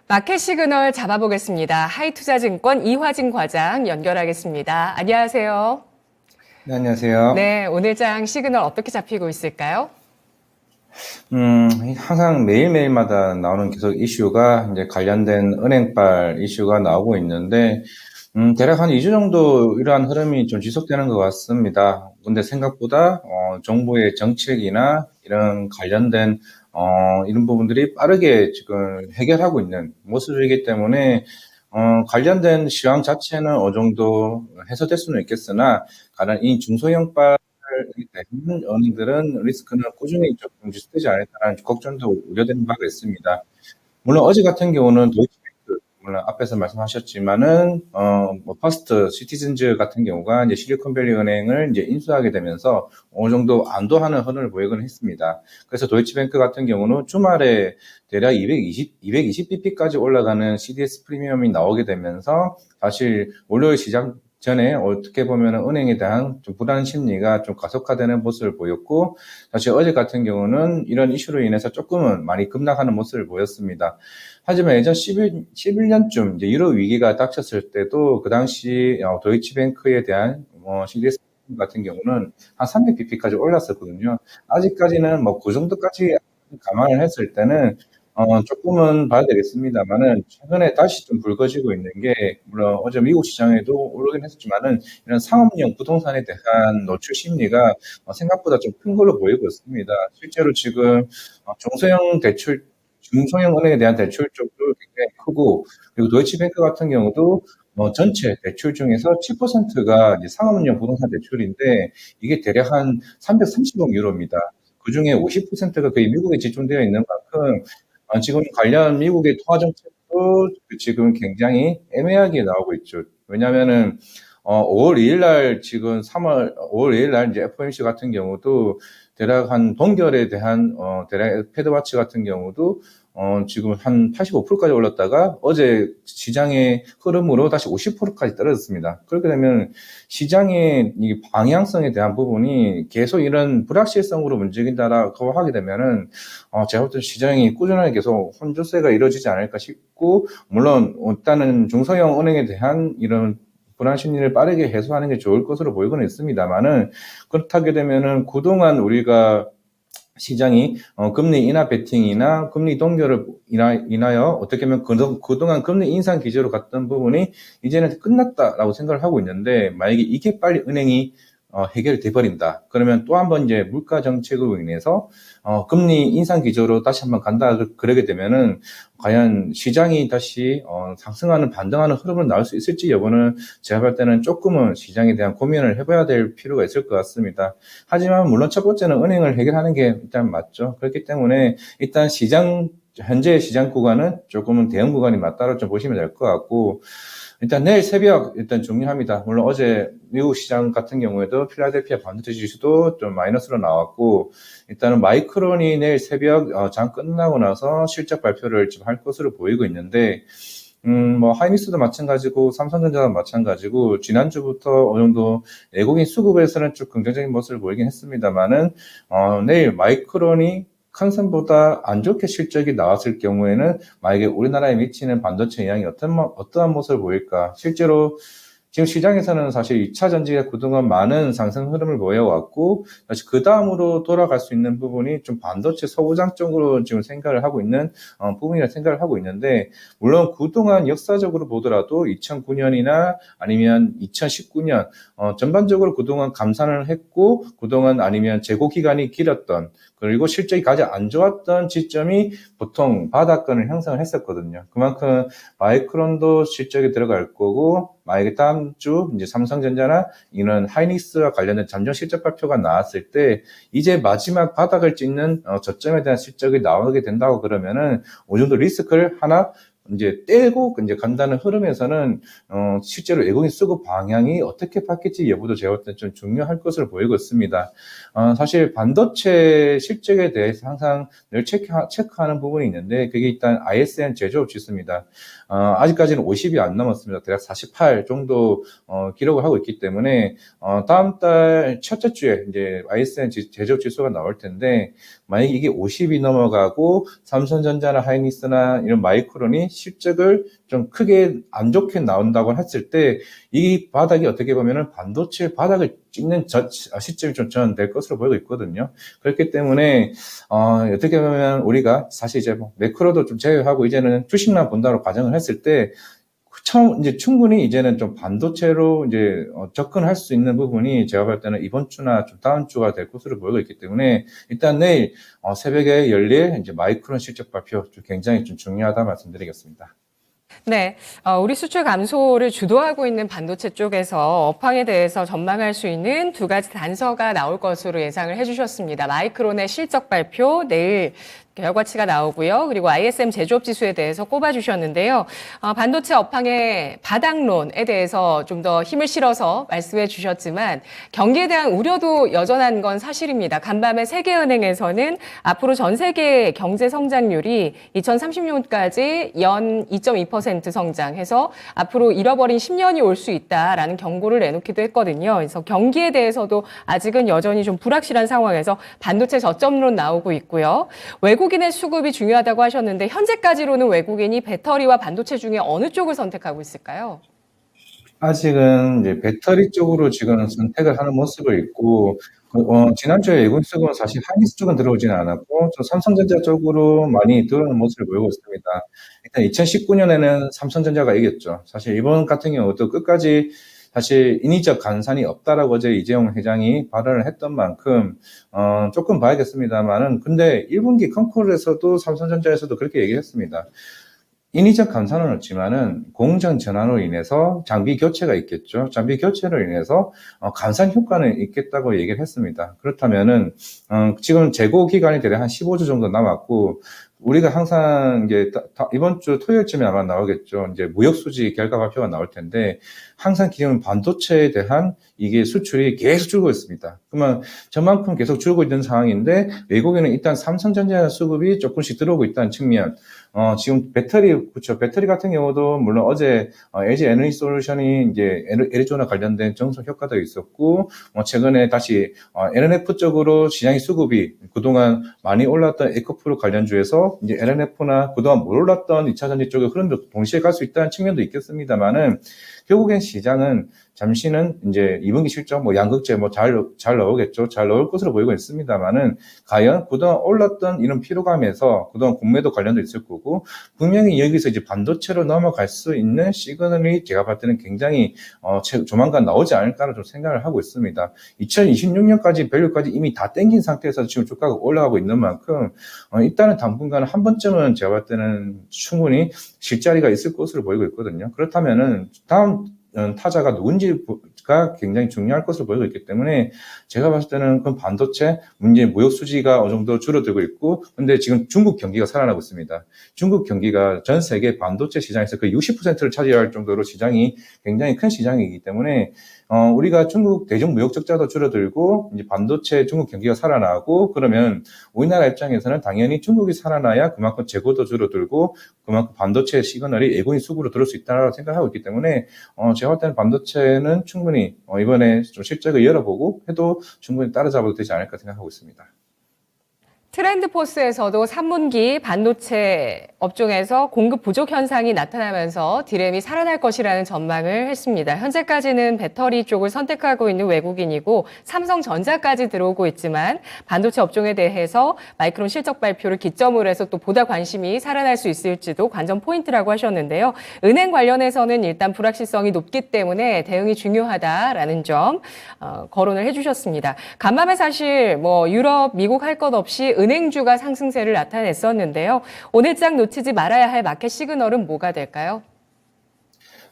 마켓 시그널 잡아보겠습니다. 하이투자증권 이화진 과장 연결하겠습니다. 안녕하세요. 네, 안녕하세요. 네, 오늘 장 시그널 어떻게 잡히고 있을까요? 항상 매일매일마다 나오는 계속 이슈가 이제 관련된 은행발 이슈가 나오고 있는데, 대략 한 2주 정도 이러한 흐름이 좀 지속되는 것 같습니다. 근데 생각보다, 정부의 정책이나 이런 관련된, 이런 부분들이 빠르게 지금 해결하고 있는 모습이기 때문에, 관련된 시황 자체는 어느 정도 해소될 수는 있겠으나, 가령 이 중소형발 은행들은 리스크는 꾸준히 조금 지속되지 않을까라는 걱정도 우려되는 바가 있습니다. 물론 어제 같은 경우는 도이치뱅크, 물론 앞에서 말씀하셨지만은, 퍼스트 시티즌즈 같은 경우가 이제 실리콘밸리 은행을 이제 인수하게 되면서 어느 정도 안도하는 흐름을 보이곤 했습니다. 그래서 도이치뱅크 같은 경우는 주말에 대략 220bp까지 올라가는 CDS 프리미엄이 나오게 되면서 사실 월요일 시장 전에 어떻게 보면 은행에 대한 좀 불안 심리가 좀 가속화되는 모습을 보였고, 사실 어제 같은 경우는 이런 이슈로 인해서 조금은 많이 급락하는 모습을 보였습니다. 하지만 예전 11년쯤 이제 유로 위기가 닥쳤을 때도 그 당시 도이치뱅크에 대한 CDS 같은 경우는 한 300bp까지 올랐었거든요. 아직까지는 뭐 그 정도까지 감안을 했을 때는 조금은 봐야 되겠습니다만은, 최근에 다시 좀 붉어지고 있는 게, 물론 어제 미국 시장에도 오르긴 했었지만은, 이런 상업용 부동산에 대한 노출 심리가 생각보다 좀 큰 걸로 보이고 있습니다. 실제로 지금 중소형 은행에 대한 대출 쪽도 굉장히 크고, 그리고 도이치뱅크 같은 경우도 전체 대출 중에서 7%가 이제 상업용 부동산 대출인데, 이게 대략 한 330억 유로입니다. 그 중에 50%가 거의 미국에 집중되어 있는 만큼, 지금 관련 미국의 통화 정책도 지금 굉장히 애매하게 나오고 있죠. 왜냐하면은 5월 2일 날 지금 5월 2일 날 이제 FOMC 같은 경우도 대략 한 동결에 대한 대략 패드와치 같은 경우도 지금 한 85%까지 올랐다가 어제 시장의 흐름으로 다시 50%까지 떨어졌습니다. 그렇게 되면 시장의 이 방향성에 대한 부분이 계속 이런 불확실성으로 움직인다라고 하게 되면은 제가 볼 때 시장이 꾸준하게 계속 혼조세가 이루어지지 않을까 싶고, 물론 일단은 중소형 은행에 대한 이런 불안 심리를 빠르게 해소하는 게 좋을 것으로 보이고는 있습니다만은, 그렇다게 되면은 그동안 우리가 시장이 금리 인하 베팅이나 금리 동결을 인하여 어떻게 보면 그동안 금리 인상 기조로 갔던 부분이 이제는 끝났다라고 생각을 하고 있는데, 만약에 이게 빨리 은행이 해결돼 버린다. 그러면 또 한 번 이제 물가 정책으로 인해서 금리 인상 기조로 다시 한번 간다. 그러게 되면은 과연 시장이 다시 상승하는 반등하는 흐름을 나올 수 있을지 여부는 제가 볼 때는 조금은 시장에 대한 고민을 해봐야 될 필요가 있을 것 같습니다. 하지만 물론 첫 번째는 은행을 해결하는 게 일단 맞죠. 그렇기 때문에 일단 현재 시장 구간은 조금은 대응 구간이 맞다고 좀 보시면 될 것 같고, 일단 내일 새벽 일단 중요합니다. 물론 어제 미국 시장 같은 경우에도 필라델피아 반도체 지수도 좀 마이너스로 나왔고, 일단은 마이크론이 내일 새벽 장 끝나고 나서 실적 발표를 지금 할 것으로 보이고 있는데, 뭐 하이닉스도 마찬가지고 삼성전자도 마찬가지고 지난주부터 어느 정도 외국인 수급에서는 좀 긍정적인 모습을 보이긴 했습니다만은, 내일 마이크론이 컨센보다 안 좋게 실적이 나왔을 경우에는 만약에 우리나라에 미치는 반도체 영향이 어떠한 모습을 보일까? 실제로 지금 시장에서는 사실 2차 전지가 그동안 많은 상승 흐름을 보여왔고, 다시 그 다음으로 돌아갈 수 있는 부분이 좀 반도체 소부장 쪽으로 지금 생각을 하고 있는 부분이라 생각을 하고 있는데, 물론 그동안 역사적으로 보더라도 2009년이나 아니면 2019년 전반적으로 그동안 감산을 했고, 그동안 아니면 재고 기간이 길었던, 그리고 실적이 가장 안 좋았던 시점이 보통 바닥권을 형성을 했었거든요. 그만큼 마이크론도 실적이 들어갈 거고, 만약에 다음 주 이제 삼성전자나 이런 하이닉스와 관련된 잠정 실적 발표가 나왔을 때 이제 마지막 바닥을 찍는 저점에 대한 실적이 나오게 된다고 그러면은 어느 정도 리스크를 하나 이제 떼고 이제 간다는 흐름에서는 실제로 외국인 수급 방향이 어떻게 바뀔지 여부도 제가 볼 때 좀 중요할 것으로 보이고 있습니다. 사실 반도체 실적에 대해서 항상 늘 체크하는 부분이 있는데 그게 일단 ISM 제조업 지수입니다. 아직까지는 50이 안 넘었습니다. 대략 48 정도 기록을 하고 있기 때문에 다음 달 첫째 주에 이제 ISM 제조업 지수가 나올 텐데 만약에 이게 50이 넘어가고 삼성전자나 하이닉스나 이런 마이크론이 실적을 좀 크게 안 좋게 나온다고 했을 때 이 바닥이 어떻게 보면은 반도체 바닥을 찍는 시점이 좀 전될 것으로 보이고 있거든요. 그렇기 때문에 어떻게 보면 우리가 사실 이제 뭐 매크로도 좀 제외하고 이제는 주식만 본다로 가정을 했을 때 처음 이제 충분히 이제는 좀 반도체로 이제 접근할 수 있는 부분이 제가 볼 때는 이번 주나 좀 다음 주가 될 것으로 보이고 있기 때문에 일단 내일 새벽에 열릴 이제 마이크론 실적 발표 좀 굉장히 좀 중요하다 말씀드리겠습니다. 네, 우리 수출 감소를 주도하고 있는 반도체 쪽에서 업황에 대해서 전망할 수 있는 두 가지 단서가 나올 것으로 예상을 해주셨습니다. 마이크론의 실적 발표 내일 결과치가 나오고요. 그리고 ISM 제조업 지수에 대해서 꼽아주셨는데요. 반도체 업황의 바닥론에 대해서 좀 더 힘을 실어서 말씀해 주셨지만 경기에 대한 우려도 여전한 건 사실입니다. 간밤에 세계은행에서는 앞으로 전 세계 경제 성장률이 2030년까지 연 2.2% 성장해서 앞으로 잃어버린 10년이 올 수 있다라는 경고를 내놓기도 했거든요. 그래서 경기에 대해서도 아직은 여전히 좀 불확실한 상황에서 반도체 저점론 나오고 있고요. 외국인의 수급이 중요하다고 하셨는데 현재까지로는 외국인이 배터리와 반도체 중에 어느 쪽을 선택하고 있을까요? 아직은 이제 배터리 쪽으로 지금 선택을 하는 모습을 있고, 지난주에 외국인 수급은 사실 하이닉스 쪽은 들어오지는 않았고, 저 삼성전자 쪽으로 많이 들어오는 모습을 보이고 있습니다. 일단 2019년에는 삼성전자가 이겼죠. 사실 이번 같은 경우도 끝까지 사실 인위적 간산이 없다라고 어제 이재용 회장이 발언을 했던 만큼, 조금 봐야겠습니다만은, 근데 1분기 컨콜에서도 삼성전자에서도 그렇게 얘기했습니다. 인위적 감산은 없지만은 공정 전환으로 인해서 장비 교체가 있겠죠. 장비 교체로 인해서 감산 효과는 있겠다고 얘기를 했습니다. 그렇다면은 지금 재고 기간이 대략 한 15주 정도 남았고 우리가 항상 이제 이번 주 토요일쯤에 아마 나오겠죠. 이제 무역 수지 결과 발표가 나올 텐데 항상 기존 반도체에 대한 이게 수출이 계속 줄고 있습니다. 그러면 저만큼 계속 줄고 있는 상황인데 외국에는 일단 삼성전자 수급이 조금씩 들어오고 있다는 측면. 지금 그쵸. 배터리 같은 경우도 물론 어제 LG 에너지 솔루션이 이제 애리조나 관련된 정석 효과도 있었고, 최근에 다시 LNF 쪽으로 시장의 수급이 그동안 많이 올랐던 에코프로 관련주에서 이제 LNF나 그동안 못 올랐던 2차 전지 쪽의 흐름도 동시에 갈 수 있다는 측면도 있겠습니다만은 결국엔 시장은 잠시는 이제 2분기 실적 뭐 양극재 뭐 잘 나오겠죠. 잘 나올 것으로 보이고 있습니다만은 과연 그동안 올랐던 이런 피로감에서 그동안 공매도 관련도 있을 거고 분명히 여기서 이제 반도체로 넘어갈 수 있는 시그널이 제가 봤을 때는 굉장히 조만간 나오지 않을까라는 좀 생각을 하고 있습니다. 2026년까지 밸류까지 이미 다 땡긴 상태에서 지금 주가가 올라가고 있는 만큼 일단은 당분간은 한 번쯤은 제가 봤을 때는 충분히 실자리가 있을 것으로 보이고 있거든요. 그렇다면은 다음 타자가 누군지가 굉장히 중요할 것으로 보이고 있기 때문에 제가 봤을 때는 그 반도체 문제 무역 수지가 어느 정도 줄어들고 있고 근데 지금 중국 경기가 살아나고 있습니다. 중국 경기가 전 세계 반도체 시장에서 거의 60%를 차지할 정도로 시장이 굉장히 큰 시장이기 때문에 우리가 중국 대중 무역 적자도 줄어들고 이제 반도체 중국 경기가 살아나고 그러면 우리나라 입장에서는 당연히 중국이 살아나야 그만큼 재고도 줄어들고 그만큼 반도체 시그널이 외국인 수급으로 들어올 수 있다고 생각하고 있기 때문에 제가 볼 때는 반도체는 충분히 이번에 좀 실적을 열어보고 해도 충분히 따라잡아도 되지 않을까 생각하고 있습니다. 트렌드포스에서도 3분기 반도체 업종에서 공급 부족 현상이 나타나면서 디램이 살아날 것이라는 전망을 했습니다. 현재까지는 배터리 쪽을 선택하고 있는 외국인이고 삼성전자까지 들어오고 있지만 반도체 업종에 대해서 마이크론 실적 발표를 기점으로 해서 또 보다 관심이 살아날 수 있을지도 관전 포인트라고 하셨는데요. 은행 관련해서는 일단 불확실성이 높기 때문에 대응이 중요하다라는 점 거론을 해주셨습니다. 간밤에 사실 뭐 유럽, 미국 할 것 없이 은행주가 상승세를 나타냈었는데요. 오늘장 놓치지 말아야 할 마켓 시그널은 뭐가 될까요?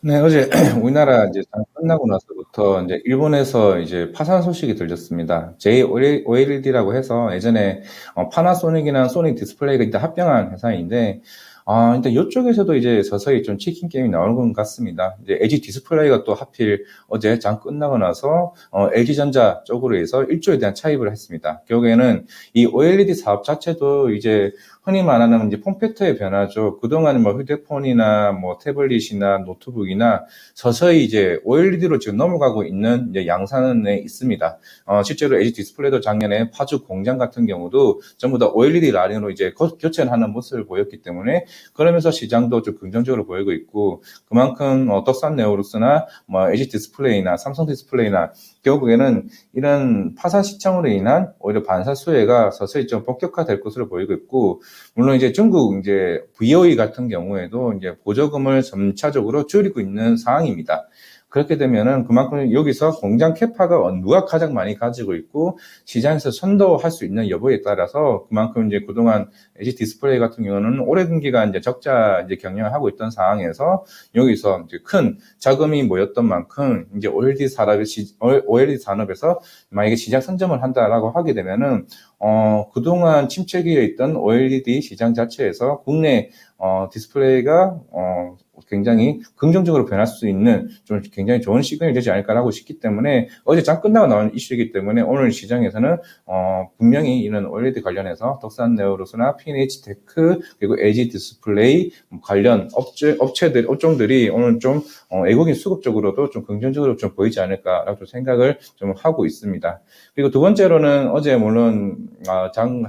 네, 어제 우리나라 이제 장 끝나고 나서부터 이제 일본에서 이제 파산 소식이 들렸습니다. JOLED라고 해서 예전에 파나소닉이나 소닉 디스플레이가 일단 합병한 회사인데 근데 이쪽에서도 이제 서서히 좀 치킨 게임이 나오는 것 같습니다. 이제 LG 디스플레이가 또 하필 어제 장 끝나고 나서 LG전자 쪽으로 해서 1조에 대한 차입을 했습니다. 결국에는 이 OLED 사업 자체도 이제 흔히 말하는 이제 폼팩터의 변화죠. 그동안 뭐 휴대폰이나 뭐 태블릿이나 노트북이나 서서히 이제 OLED로 지금 넘어가고 있는 이제 양산에 있습니다. 실제로 LG 디스플레이도 작년에 파주 공장 같은 경우도 전부 다 OLED 라인으로 이제 교체를 하는 모습을 보였기 때문에 그러면서 시장도 좀 긍정적으로 보이고 있고 그만큼 덕산 네오룩스나 뭐 LG 디스플레이나 삼성 디스플레이나 결국에는 이런 파산 시청으로 인한 오히려 반사 수혜가 서서히 좀 본격화될 것으로 보이고 있고 물론 이제 중국 이제 VOE 같은 경우에도 이제 보조금을 점차적으로 줄이고 있는 상황입니다. 그렇게 되면은 그만큼 여기서 공장 캐파가 누가 가장 많이 가지고 있고 시장에서 선도할 수 있는 여부에 따라서 그만큼 이제 그동안 LG 디스플레이 같은 경우는 오랜 기간 이제 적자 이제 경영을 하고 있던 상황에서 여기서 이제 큰 자금이 모였던 만큼 이제 OLED 산업에서 만약에 시장 선점을 한다라고 하게 되면은 그동안 침체기에 있던 OLED 시장 자체에서 국내 디스플레이가 굉장히 긍정적으로 변할 수 있는 좀 굉장히 좋은 시그널이 되지 않을까라고 싶기 때문에 어제 장 끝나고 나온 이슈이기 때문에 오늘 시장에서는 분명히 이런 OLED 관련해서 덕산 네오룩스나 P&H 테크 그리고 LG 디스플레이 관련 업종들이 오늘 좀 외국인 수급 적으로도 좀 긍정적으로 좀 보이지 않을까라고 생각을 좀 하고 있습니다. 그리고 두 번째로는 어제 물론 장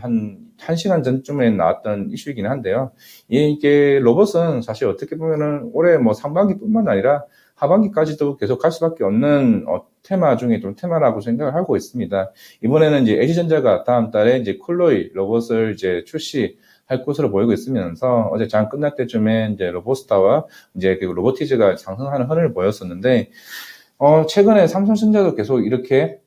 한 시간 전쯤에 나왔던 이슈이긴 한데요. 이게 로봇은 사실 어떻게 보면은 올해 뭐 상반기뿐만 아니라 하반기까지도 계속 갈 수밖에 없는 테마 중에 좀 테마라고 생각을 하고 있습니다. 이번에는 이제 LG전자가 다음 달에 이제 콜로이 로봇을 이제 출시할 것으로 보이고 있으면서 어제 장 끝날 때쯤에 이제 로보스타와 이제 그 로보티즈가 상승하는 흐름을 보였었는데 최근에 삼성전자도 계속 이렇게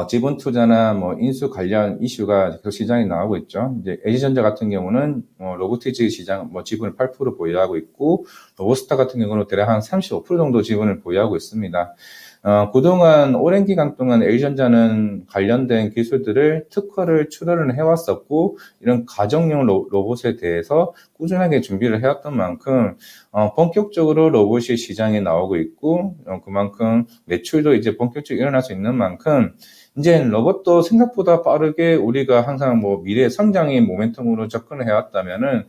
지분 투자나 뭐 인수 관련 이슈가 계속 시장에 나오고 있죠. 이제 LG전자 같은 경우는 로보티즈 시장 지분을 8% 보유하고 있고 로보스타 같은 경우는 대략 한 35% 정도 지분을 보유하고 있습니다. 그동안 오랜 기간 동안 LG전자는 관련된 기술들을 특허를 출원을 해왔었고 이런 가정용 로봇에 대해서 꾸준하게 준비를 해왔던 만큼 본격적으로 로봇이 시장에 나오고 있고 그만큼 매출도 이제 본격적으로 일어날 수 있는 만큼 이제 로봇도 생각보다 빠르게 우리가 항상 뭐 미래 성장의 모멘텀으로 접근을 해왔다면은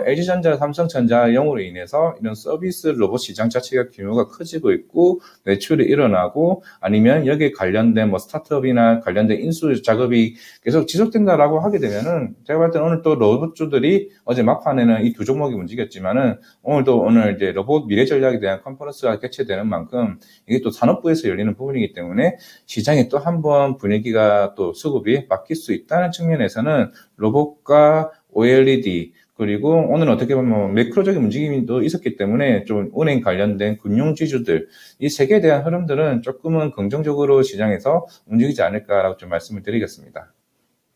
LG전자, 삼성전자용으로 인해서 이런 서비스 로봇 시장 자체가 규모가 커지고 있고 매출이 일어나고 아니면 여기에 관련된 뭐 스타트업이나 관련된 인수 작업이 계속 지속된다라고 하게 되면은 제가 볼 때는 오늘 또 로봇주들이 어제 막판에는 이 두 종목이 움직였지만은 오늘 이제 로봇 미래 전략에 대한 컨퍼런스가 개최되는 만큼 이게 또 산업부에서 열리는 부분이기 때문에 시장에 또 한번 분위기가 또 수급이 바뀔 수 있다는 측면에서는 로봇과 OLED 그리고 오늘 어떻게 보면 매크로적인 움직임이 또 있었기 때문에 좀 은행 관련된 금융지주들 이 세 개에 대한 흐름들은 조금은 긍정적으로 시장에서 움직이지 않을까라고 좀 말씀을 드리겠습니다.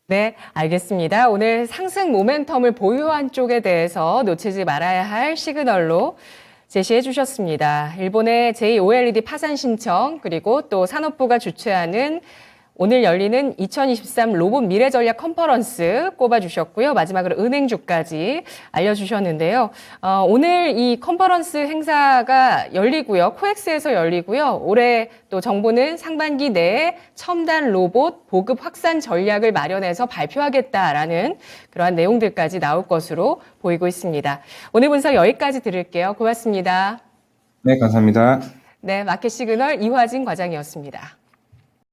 네, 알겠습니다. 오늘 상승 모멘텀을 보유한 쪽에 대해서 놓치지 말아야 할 시그널로 제시해 주셨습니다. 일본의 j-OLED 파산 신청 그리고 또 산업부가 주최하는 오늘 열리는 2023 로봇 미래 전략 컨퍼런스 꼽아주셨고요. 마지막으로 은행주까지 알려주셨는데요. 오늘 이 컨퍼런스 행사가 열리고요. 코엑스에서 열리고요. 올해 또 정부는 상반기 내에 첨단 로봇 보급 확산 전략을 마련해서 발표하겠다라는 그러한 내용들까지 나올 것으로 보이고 있습니다. 오늘 분석 여기까지 들을게요. 고맙습니다. 네, 감사합니다. 네, 마켓 시그널 이화진 과장이었습니다.